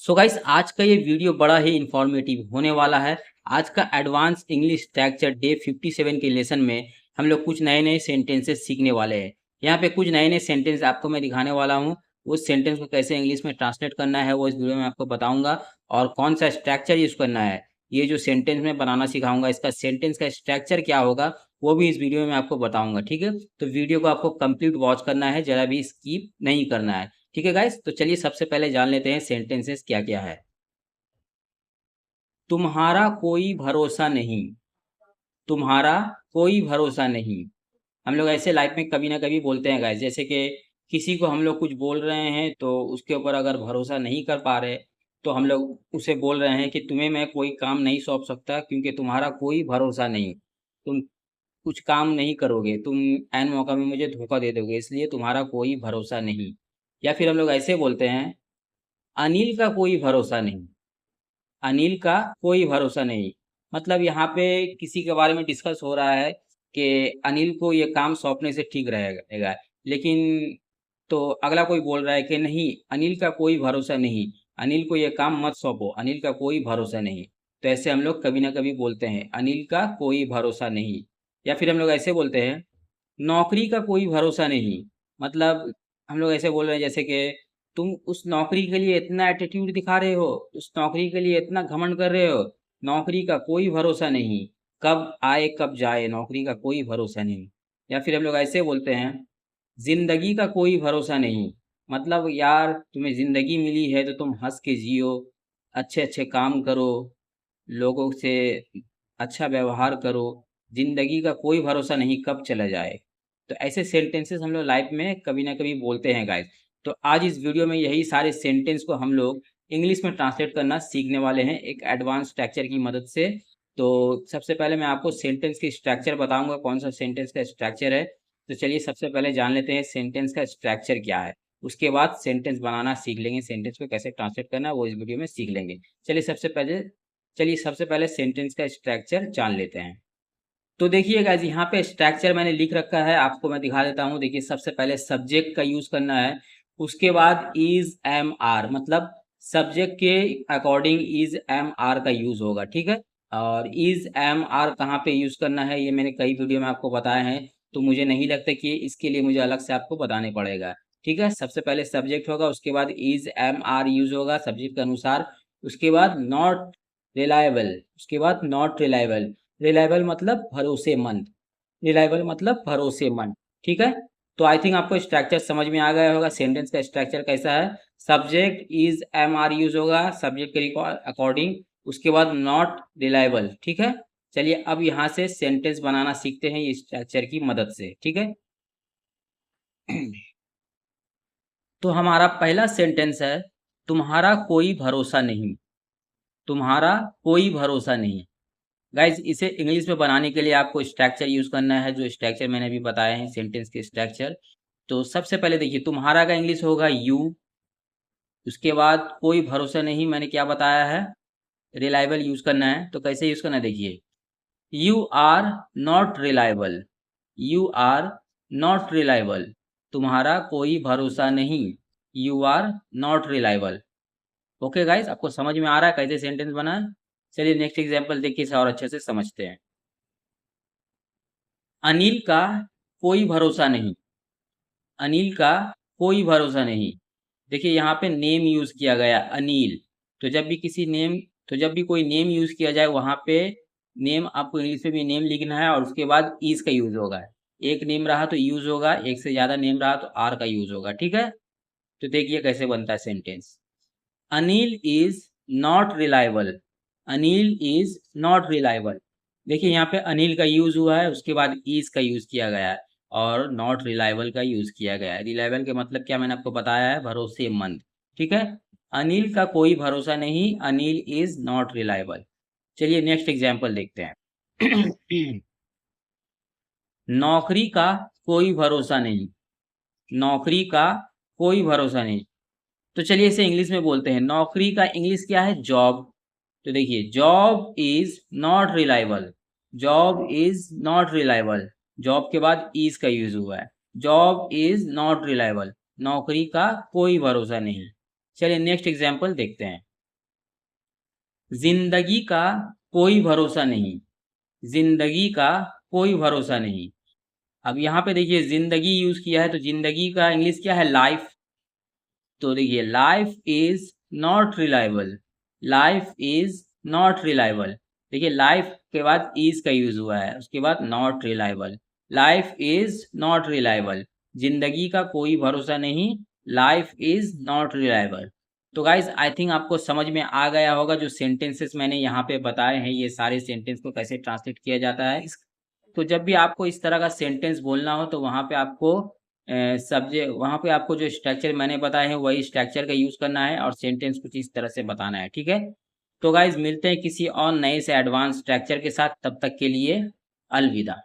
So guys आज का ये वीडियो बड़ा ही इंफॉर्मेटिव होने वाला है। आज का एडवांस इंग्लिश स्ट्रक्चर डे 57 के लेसन में हम लोग कुछ नए नए सेंटेंसेस सीखने वाले हैं। यहाँ पे कुछ नए नए सेंटेंस आपको मैं दिखाने वाला हूँ। उस सेंटेंस को कैसे इंग्लिश में ट्रांसलेट करना है वो इस वीडियो में आपको बताऊंगा, और कौन सा स्ट्रक्चर यूज़ करना है। ये जो सेंटेंस मैं बनाना सिखाऊंगा, इसका सेंटेंस का स्ट्रक्चर क्या होगा वो भी इस वीडियो में आपको बताऊंगा। ठीक है, तो वीडियो को आपको कंप्लीट वॉच करना है, जरा भी स्किप नहीं करना है। ठीक है गाइस, तो चलिए सबसे पहले जान लेते हैं सेंटेंसेस क्या क्या है। तुम्हारा कोई भरोसा नहीं। तुम्हारा कोई भरोसा नहीं। हम लोग ऐसे लाइफ में कभी ना कभी बोलते हैं गाइस, जैसे कि किसी को हम लोग कुछ बोल रहे हैं तो उसके ऊपर अगर भरोसा नहीं कर पा रहे, तो हम लोग उसे बोल रहे हैं कि तुम्हें मैं कोई काम नहीं सौंप सकता क्योंकि तुम्हारा कोई भरोसा नहीं। तुम कुछ काम नहीं करोगे, तुम ऐन मौका में मुझे धोखा दे दोगे, इसलिए तुम्हारा कोई भरोसा नहीं। या फिर हम लोग ऐसे बोलते हैं, अनिल का कोई भरोसा नहीं। अनिल का कोई भरोसा नहीं। मतलब यहाँ पे किसी के बारे में डिस्कस हो रहा है कि अनिल को ये काम सौंपने से ठीक रहेगा, लेकिन तो अगला कोई बोल रहा है कि नहीं, अनिल का कोई भरोसा नहीं, अनिल को ये काम मत सौंपो, अनिल का कोई भरोसा नहीं। तो ऐसे हम लोग कभी ना कभी बोलते हैं, अनिल का कोई भरोसा नहीं। या फिर हम लोग ऐसे बोलते हैं, नौकरी का कोई भरोसा नहीं। मतलब हम लोग ऐसे बोल रहे हैं जैसे कि तुम उस नौकरी के लिए इतना एटीट्यूड दिखा रहे हो, उस नौकरी के लिए इतना घमंड कर रहे हो, नौकरी का कोई भरोसा नहीं, कब आए कब जाए, नौकरी का कोई भरोसा नहीं। या फिर हम लोग ऐसे बोलते हैं, जिंदगी का कोई भरोसा नहीं। मतलब यार, तुम्हें जिंदगी मिली है तो तुम हंस के जियो, अच्छे अच्छे काम करो, लोगों से अच्छा व्यवहार करो, जिंदगी का कोई भरोसा नहीं कब चला जाए। तो ऐसे सेंटेंसेस हम लोग लाइफ में कभी ना कभी बोलते हैं गाइस। तो आज इस वीडियो में यही सारे सेंटेंस को हम लोग इंग्लिश में ट्रांसलेट करना सीखने वाले हैं एक एडवांस स्ट्रक्चर की मदद से। तो सबसे पहले मैं आपको सेंटेंस की स्ट्रक्चर बताऊंगा, कौन सा सेंटेंस का स्ट्रक्चर है। तो चलिए सबसे पहले जान लेते हैं सेंटेंस का स्ट्रक्चर क्या है। उसके बाद सेंटेंस बनाना सीख लेंगे, सेंटेंस को कैसे ट्रांसलेट करना है वो इस वीडियो में सीख लेंगे। चलिए सबसे पहले सेंटेंस का स्ट्रक्चर जान लेते हैं। तो देखिए गाइस, यहाँ पे स्ट्रक्चर मैंने लिख रखा है, आपको मैं दिखा देता हूँ। देखिए सबसे पहले सब्जेक्ट का यूज करना है, उसके बाद इज एम आर, मतलब सब्जेक्ट के अकॉर्डिंग इज एम आर का यूज होगा। ठीक है, और इज एम आर कहाँ पे यूज करना है ये मैंने कई वीडियो में आपको बताया है, तो मुझे नहीं लगता कि इसके लिए मुझे अलग से आपको बताने पड़ेगा। ठीक है, सबसे पहले सब्जेक्ट होगा, उसके बाद इज एम आर यूज होगा सब्जेक्ट के अनुसार। उसके बाद नॉट रिलायबल, उसके बाद नॉट रिलायबल। रिलायबल मतलब भरोसेमंद, रिलायबल मतलब भरोसेमंद। ठीक है, तो आई थिंक आपको स्ट्रक्चर समझ में आ गया होगा, सेंटेंस का स्ट्रक्चर कैसा है। Subject is am are use होगा सब्जेक्ट के अकॉर्डिंग, उसके बाद नॉट रिलायबल। ठीक है, चलिए अब यहाँ से सेंटेंस बनाना सीखते हैं ये स्ट्रक्चर की मदद से। ठीक है, तो हमारा पहला सेंटेंस है, तुम्हारा कोई भरोसा नहीं। तुम्हारा कोई भरोसा नहीं। गाइज इसे इंग्लिश में बनाने के लिए आपको स्ट्रक्चर यूज करना है, जो स्ट्रक्चर मैंने अभी बताया है सेंटेंस के स्ट्रक्चर। तो सबसे पहले देखिए, तुम्हारा का इंग्लिश होगा यू। उसके बाद कोई भरोसा नहीं, मैंने क्या बताया है, रिलायबल यूज करना है। तो कैसे यूज करना है देखिए, you are not reliable, you are not reliable, तुम्हारा कोई भरोसा नहीं, you are not reliable. Okay guys, आपको समझ में आ रहा है कैसे सेंटेंस बना है। चलिए नेक्स्ट एग्जाम्पल देखिए, इसे और अच्छे से समझते हैं। अनिल का कोई भरोसा नहीं। अनिल का कोई भरोसा नहीं। देखिए यहाँ पे नेम यूज किया गया अनिल। तो जब भी किसी नेम, तो जब भी कोई नेम यूज किया जाए वहां पे नेम, आपको इंग्लिश में भी नेम लिखना है, और उसके बाद इज का यूज होगा। एक नेम रहा तो यूज होगा, एक से ज्यादा नेम रहा तो आर का यूज होगा। ठीक है, तो देखिए कैसे बनता है sentence. Anil is not reliable, Anil is not reliable. देखिए यहाँ पे अनिल का यूज हुआ है, उसके बाद इज का यूज किया गया है, और नॉट रिलायबल का यूज किया गया है। रिलायबल के मतलब क्या मैंने आपको बताया है, भरोसेमंद। ठीक है, अनिल का कोई भरोसा नहीं, अनिल इज नॉट रिलायबल। चलिए नेक्स्ट एग्जाम्पल देखते हैं। नौकरी का कोई भरोसा नहीं। नौकरी का कोई भरोसा नहीं। तो चलिए इसे इंग्लिश में बोलते हैं, नौकरी का इंग्लिश क्या है, जॉब। तो देखिए, job is not reliable, job is not reliable, job के बाद इज का यूज हुआ है, जॉब इज नॉट रिलायबल, नौकरी का कोई भरोसा नहीं। चलिए नेक्स्ट एग्जाम्पल देखते हैं। जिंदगी का कोई भरोसा नहीं, जिंदगी का कोई भरोसा नहीं। अब यहाँ पे देखिए जिंदगी यूज किया है, तो जिंदगी का इंग्लिश क्या है, लाइफ। तो देखिए life is not reliable, life is not reliable. देखिए लाइफ के बाद इज का यूज हुआ है, उसके बाद not reliable, life is not reliable, जिंदगी का कोई भरोसा नहीं, लाइफ इज नॉट रिलायबल। तो गाइज आई थिंक आपको समझ में आ गया होगा जो सेंटेंसेस मैंने यहाँ पे बताए हैं, ये सारे सेंटेंस को कैसे ट्रांसलेट किया जाता है। तो जब भी आपको इस तरह का सेंटेंस बोलना हो तो वहाँ पे आपको सब्जेक्ट, वहाँ पे आपको जो स्ट्रक्चर मैंने बताए हैं वही स्ट्रक्चर का यूज़ करना है और सेंटेंस कुछ इस तरह से बताना है, ठीक है। तो गाइज मिलते हैं किसी और नए से एडवांस स्ट्रक्चर के साथ, तब तक के लिए अलविदा।